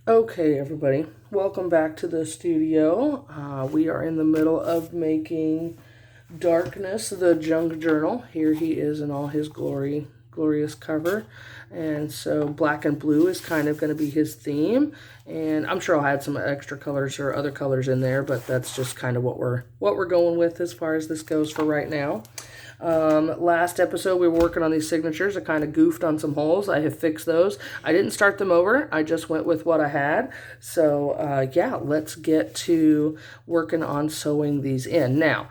Okay, everybody, welcome back to the studio. We are in the middle of making Darkness, the Junk Journal. Here he is in all his glorious cover. And so black and blue is kind of going to be his theme. And I'm sure I'll add some extra colors or other colors in there, but that's just kind of what we're going with as far as this goes for right now. Last episode we were working on these signatures. I kind of goofed on some holes. I have fixed those. I didn't start them over. I just went with what I had. So yeah, let's get to working on sewing these in. Now,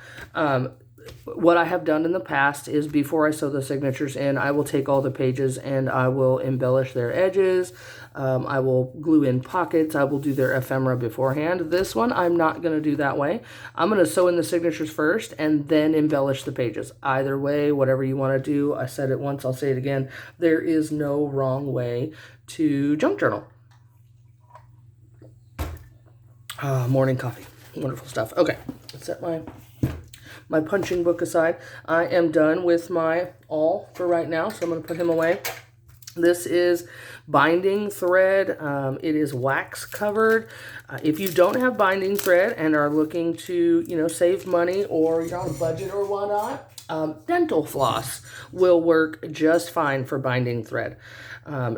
what I have done in the past is before I sew the signatures in, I will take all the pages and I will embellish their edges. I will glue in pockets. I will do their ephemera beforehand. This one, I'm not going to do that way. I'm going to sew in the signatures first and then embellish the pages. Either way, whatever you want to do. I said it once, I'll say it again. There is no wrong way to junk journal. Morning coffee. Wonderful stuff. Okay, set my punching book aside. I am done with my awl for right now, so I'm going to put him away. This is binding thread. It is wax covered. If you don't have binding thread and are looking to, save money or you're on a budget or whatnot, dental floss will work just fine for binding thread.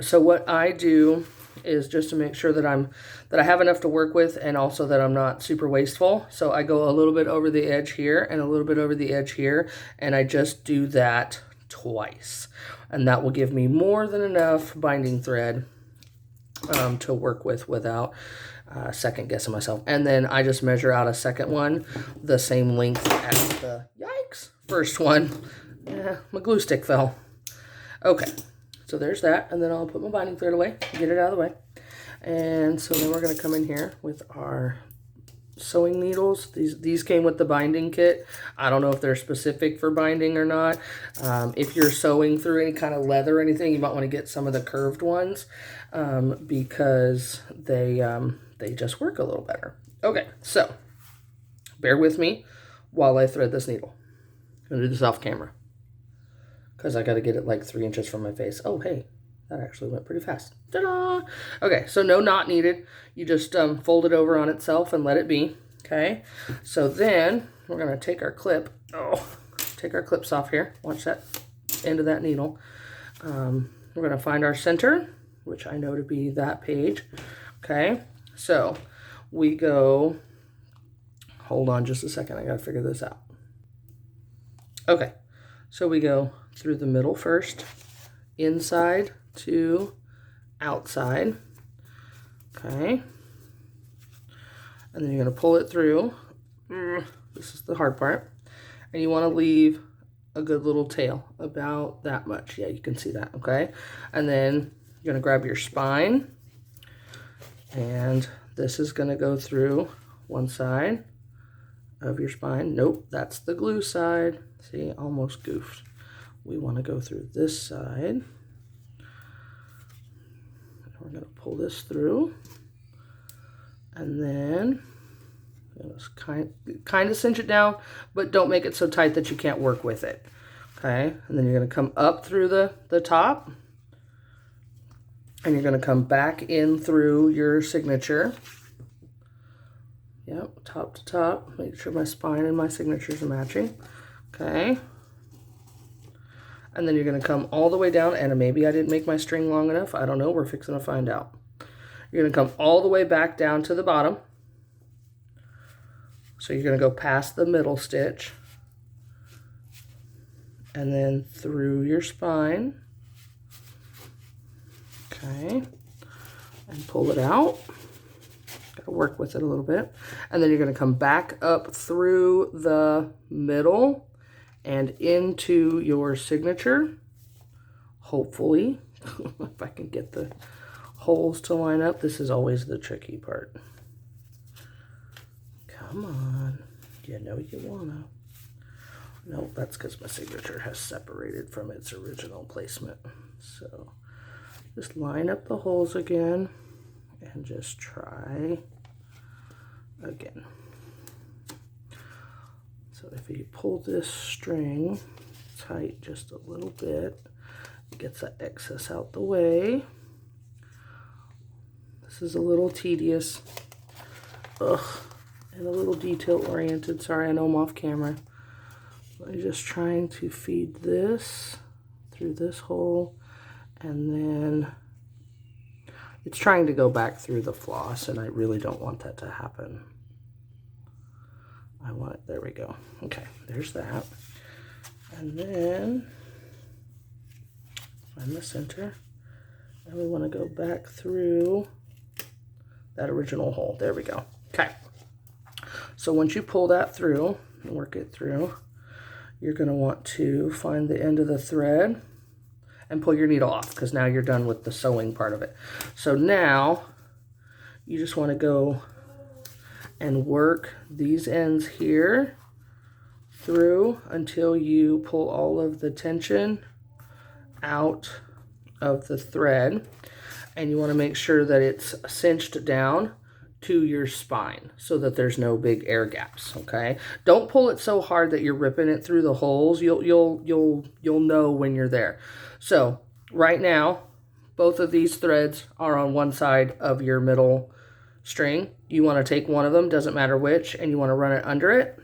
So what I do is just to make sure that I have enough to work with and also that I'm not super wasteful. So I go a little bit over the edge here and a little bit over the edge here, and I just do that twice. And that will give me more than enough binding thread to work with without second guessing myself. And then I just measure out a second one the same length as the, yikes, first one. Yeah, my glue stick fell. Okay. So there's that, and then I'll put my binding thread away, get it out of the way. And so then we're going to come in here with our sewing needles. These came with the binding kit. I don't know if they're specific for binding or not. If you're sewing through any kind of leather or anything, you might want to get some of the curved ones because they just work a little better. Okay, so bear with me while I thread this needle. I'm going to do this off camera, because I got to get it like 3 inches from my face. Oh, hey, that actually went pretty fast. Ta-da! Okay, so no knot needed. You just fold it over on itself and let it be. Okay, so then we're going to take our clip. Take our clips off here. Watch that end of that needle. We're going to find our center, which I know to be that page. Okay, so we go, hold on just a second. I got to figure this out. Okay, so we go through the middle first, inside to outside. Okay. And then you're going to pull it through. This is the hard part. And you want to leave a good little tail, about that much. Yeah, you can see that, okay? And then you're going to grab your spine. And this is going to go through one side of your spine. Nope, that's the glue side. See, almost goofed. We want to go through this side. We're going to pull this through. And then just kind of cinch it down, but don't make it so tight that you can't work with it. Okay, and then you're going to come up through the top. And you're going to come back in through your signature. Yep, top to top. Make sure my spine and my signatures are matching. Okay. And then you're going to come all the way down, and maybe I didn't make my string long enough. I don't know. We're fixing to find out. You're going to come all the way back down to the bottom. So you're going to go past the middle stitch. And then through your spine. Okay. And pull it out. Got to work with it a little bit. And then you're going to come back up through the middle and into your signature, hopefully. If I can get the holes to line up. This is always the tricky part. Come on. You know you wanna. Nope, that's because my signature has separated from its original placement. So just line up the holes again and just try again. So if you pull this string tight just a little bit, it gets that excess out the way. The This is a little tedious. Ugh. And a little detail oriented. Sorry, I know I'm off camera. I'm just trying to feed this through this hole, and then it's trying to go back through the floss, and I really don't want that to happen. I want it, there we go. Okay, there's that. And then find the center, and we want to go back through that original hole. There we go. Okay. So once you pull that through and work it through, you're going to want to find the end of the thread and pull your needle off, because now you're done with the sewing part of it. So now you just want to go and work these ends here through until you pull all of the tension out of the thread, and you want to make sure that it's cinched down to your spine so that there's no big air gaps. Okay, don't pull it so hard that you're ripping it through the holes. You'll know when you're there. So right now both of these threads are on one side of your middle string. You want to take one of them, doesn't matter which, and you want to run it under it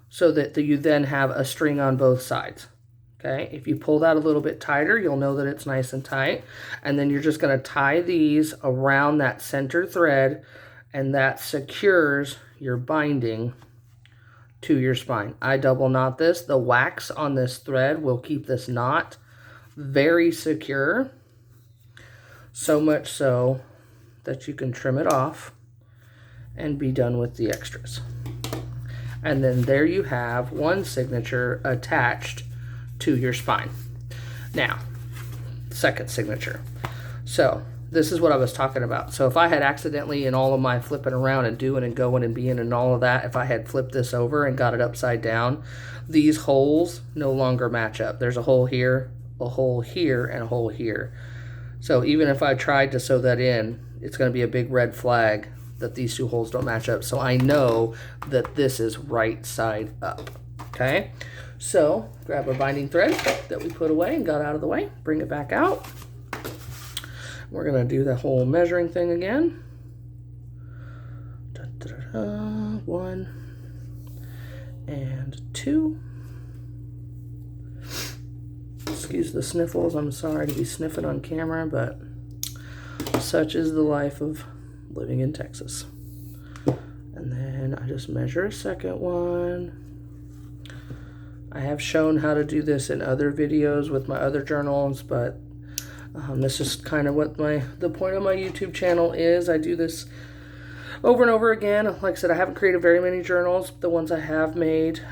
so that you then have a string on both sides. Okay, if you pull that a little bit tighter, you'll know that it's nice and tight. And then you're just going to tie these around that center thread, and that secures your binding to your spine. I double knot this. The wax on this thread will keep this knot very secure, so much so that you can trim it off and be done with the extras. And then there you have one signature attached to your spine. Now, second signature. So this is what I was talking about. So if I had accidentally, in all of my flipping around and doing and going and being and all of that, if I had flipped this over and got it upside down, these holes no longer match up. There's a hole here, a hole here, and a hole here. So even if I tried to sew that in, it's going to be a big red flag that these two holes don't match up. So I know that this is right side up. Okay, so grab our binding thread that we put away and got out of the way, bring it back out. We're going to do the whole measuring thing again. Da, da, da, da. 1 and 2. Excuse the sniffles. I'm sorry to be sniffing on camera, but such is the life of living in Texas. And then I just measure a second one. I have shown how to do this in other videos with my other journals, but this is kind of what the point of my YouTube channel is. I do this over and over again. Like I said, I haven't created very many journals. The ones I have made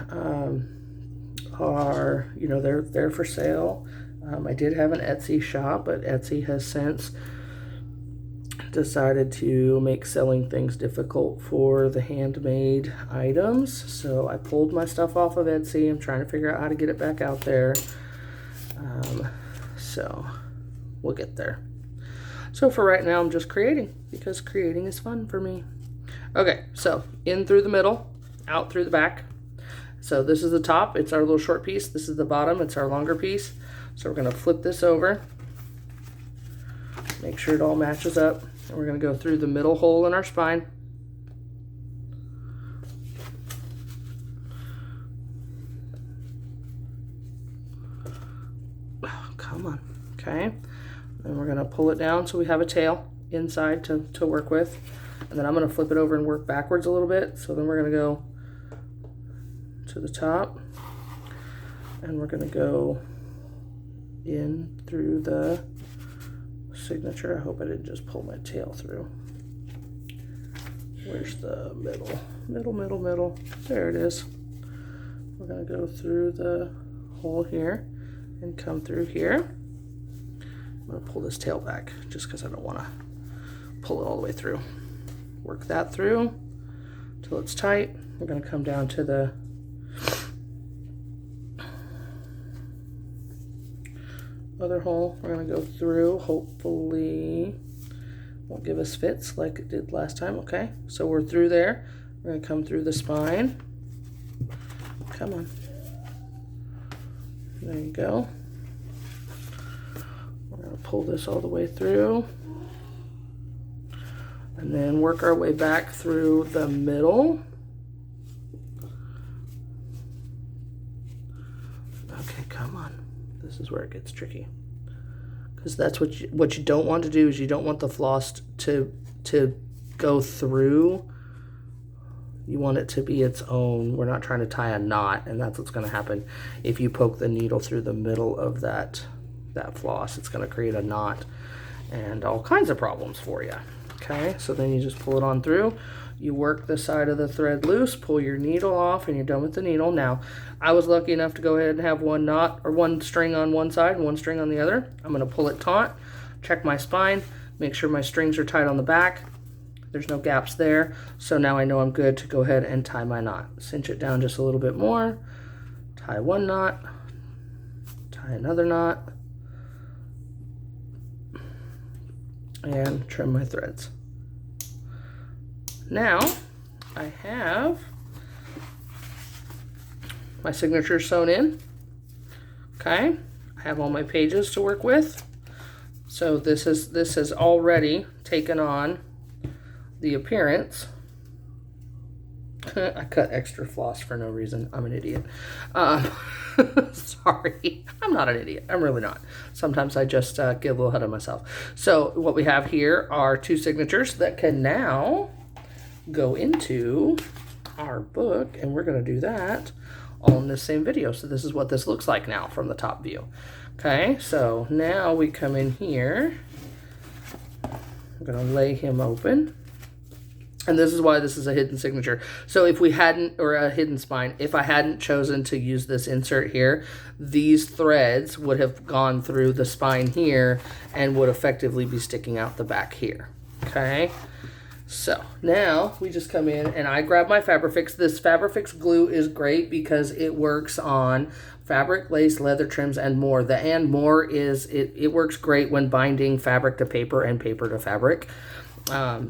are, you know, they're for sale. I did have an Etsy shop, but Etsy has since decided to make selling things difficult for the handmade items. So I pulled my stuff off of Etsy. I'm trying to figure out how to get it back out there. So we'll get there. So for right now, I'm just creating, because creating is fun for me. Okay, so in through the middle, out through the back. So this is the top, it's our little short piece. This is the bottom, it's our longer piece. So we're gonna flip this over, make sure it all matches up. And we're gonna go through the middle hole in our spine. Oh, come on, okay. Then we're gonna pull it down so we have a tail inside to work with. And then I'm gonna flip it over and work backwards a little bit. So then we're gonna go to the top, and we're gonna go in through the signature. I hope I didn't just pull my tail through. Where's the middle? Middle. There it is. We're gonna go through the hole here and come through here. I'm gonna pull this tail back just because I don't want to pull it all the way through. Work that through till it's tight. We're gonna come down to the other hole. We're gonna go through, hopefully won't give us fits like it did last time. Okay, so we're through there. We're gonna come through the spine. Come on, there you go. We're gonna pull this all the way through. And then work our way back through the middle. Okay, come on. This is where it gets tricky. Because that's what you don't want to do is you don't want the floss to go through. You want it to be its own. We're not trying to tie a knot, and that's what's going to happen if you poke the needle through the middle of that floss. It's going to create a knot and all kinds of problems for you. Okay, so then you just pull it on through. You work the side of the thread loose, pull your needle off, and you're done with the needle. Now, I was lucky enough to go ahead and have one knot or one string on one side and one string on the other. I'm going to pull it taut, check my spine, make sure my strings are tight on the back. There's no gaps there. So now I know I'm good to go ahead and tie my knot. Cinch it down just a little bit more. Tie one knot. Tie another knot. And trim my threads. Now I have my signature sewn in. Okay, I have all my pages to work with. So this has already taken on the appearance. I cut extra floss for no reason. I'm an idiot. Sorry, I'm not an idiot. I'm really not. Sometimes I just get a little ahead of myself. So what we have here are two signatures that can now go into our book, and we're going to do that all in this same video. So this is what this looks like now from the top view. Okay, so now we come in here. I'm going to lay him open. And this is why this is a hidden signature. So if we hadn't, or a hidden spine, if I hadn't chosen to use this insert here, these threads would have gone through the spine here and would effectively be sticking out the back here. Okay. So now we just come in and I grab my Fabrifix. This Fabrifix glue is great because it works on fabric, lace, leather trims, and more. The and more is, it works great when binding fabric to paper and paper to fabric.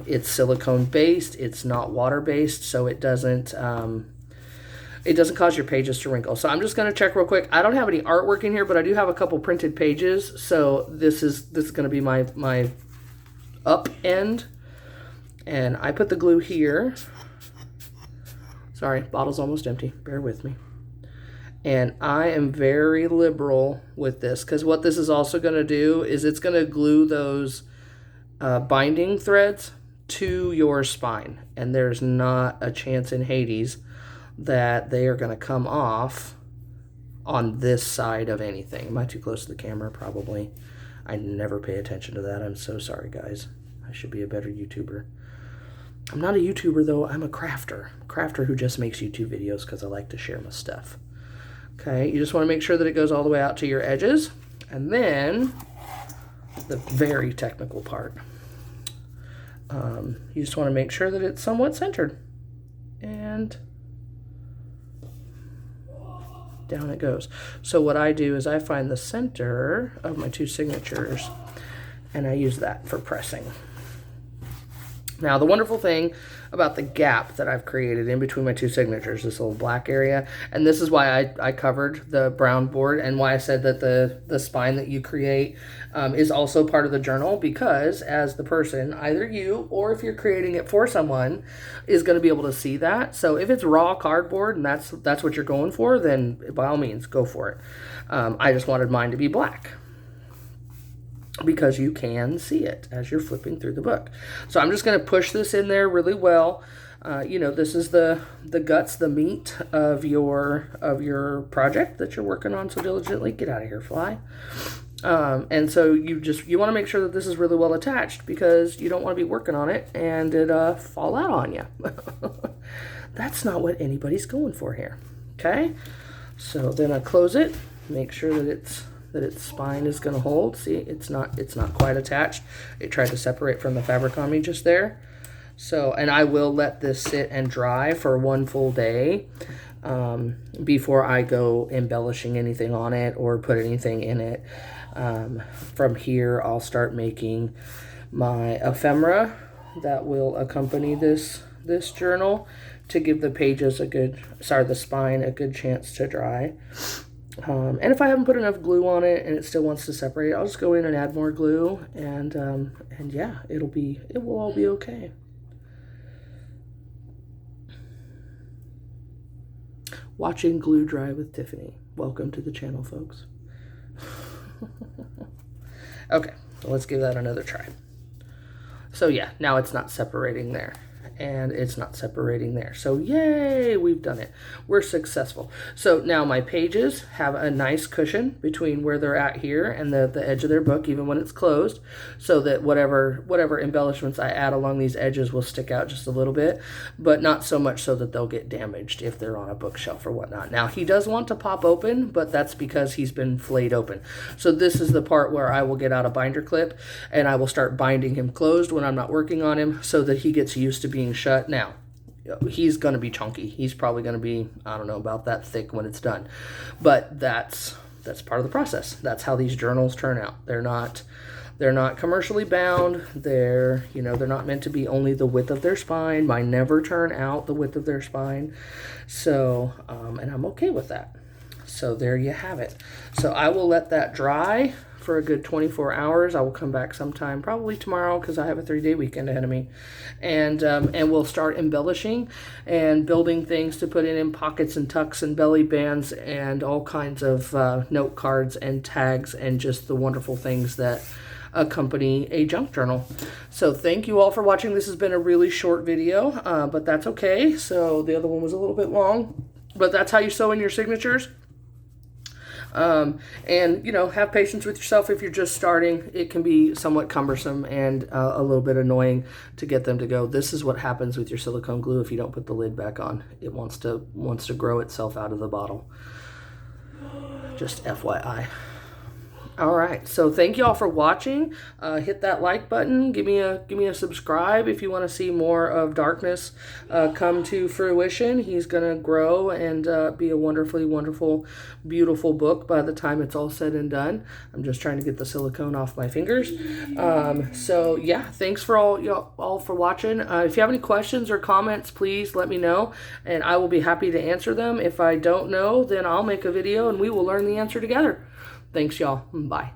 It's silicone based, it's not water based, so it doesn't cause your pages to wrinkle. So I'm just going to check real quick. I don't have any artwork in here, but I do have a couple printed pages. So this is going to be my up end. And I put the glue here. Sorry, bottle's almost empty. Bear with me. And I am very liberal with this because what this is also going to do is it's going to glue those binding threads to your spine. And there's not a chance in Hades that they are going to come off on this side of anything. Am I too close to the camera? Probably. I never pay attention to that. I'm so sorry, guys. I should be a better YouTuber. I'm not a YouTuber, though. I'm a crafter. Crafter who just makes YouTube videos because I like to share my stuff. Okay, you just want to make sure that it goes all the way out to your edges. And then, the very technical part. You just want to make sure that it's somewhat centered. And down it goes. So what I do is I find the center of my two signatures and I use that for pressing. Now, the wonderful thing about the gap that I've created in between my two signatures, this little black area, and this is why I covered the brown board and why I said that the spine that you create is also part of the journal, because as the person, either you or if you're creating it for someone, is going to be able to see that. So if it's raw cardboard and that's what you're going for, then by all means, go for it. I just wanted mine to be black, because you can see it as you're flipping through the book. So I'm just going to push this in there really well. You know, this is the guts, the meat of your project that you're working on so diligently. Get out of here, fly. And so you want to make sure that this is really well attached, because you don't want to be working on it and it fall out on you. That's not what anybody's going for here. Okay. So then I close it, make sure that its spine is going to hold. See, it's not quite attached. It tried to separate from the fabric on me just there. So, and I will let this sit and dry for one full day before I go embellishing anything on it or put anything in it. From here, I'll start making my ephemera that will accompany this journal to give the pages the spine a good chance to dry. And if I haven't put enough glue on it and it still wants to separate, I'll just go in and add more glue, and yeah, it will all be okay. Watching glue dry with Tiffany. Welcome to the channel, folks. Okay, so let's give that another try. So yeah, now it's not separating there. And it's not separating there. So yay, we've done it. We're successful. So now my pages have a nice cushion between where they're at here and the edge of their book, even when it's closed, so that whatever embellishments I add along these edges will stick out just a little bit, but not so much so that they'll get damaged if they're on a bookshelf or whatnot. Now he does want to pop open, but that's because he's been flayed open. So this is the part where I will get out a binder clip and I will start binding him closed when I'm not working on him, so that he gets used to being shut. Now, he's going to be chunky. He's probably going to be, I don't know, about that thick when it's done. But that's part of the process. That's how these journals turn out. They're not commercially bound. They're not meant to be only the width of their spine. Mine never turn out the width of their spine. So, and I'm okay with that. So there you have it. So I will let that dry for a good 24 hours. I will come back sometime, probably tomorrow, because I have a 3-day weekend ahead of me, and we'll start embellishing and building things to put in pockets and tucks and belly bands and all kinds of note cards and tags and just the wonderful things that accompany a junk journal. So thank you all for watching. This has been a really short video, but that's okay. So the other one was a little bit long, but that's how you sew in your signatures. And have patience with yourself if you're just starting. It can be somewhat cumbersome and a little bit annoying to get them to go. This is what happens with your silicone glue if you don't put the lid back on. It wants to grow itself out of the bottle. Just FYI. All right, so thank you all for watching. Hit that like button. Give me a subscribe if you want to see more of Darkness come to fruition. He's gonna grow and be a wonderful, beautiful book by the time it's all said and done. I'm just trying to get the silicone off my fingers. So yeah, thanks for all for watching. If you have any questions or comments, please let me know, and I will be happy to answer them. If I don't know, then I'll make a video and we will learn the answer together. Thanks, y'all. Bye.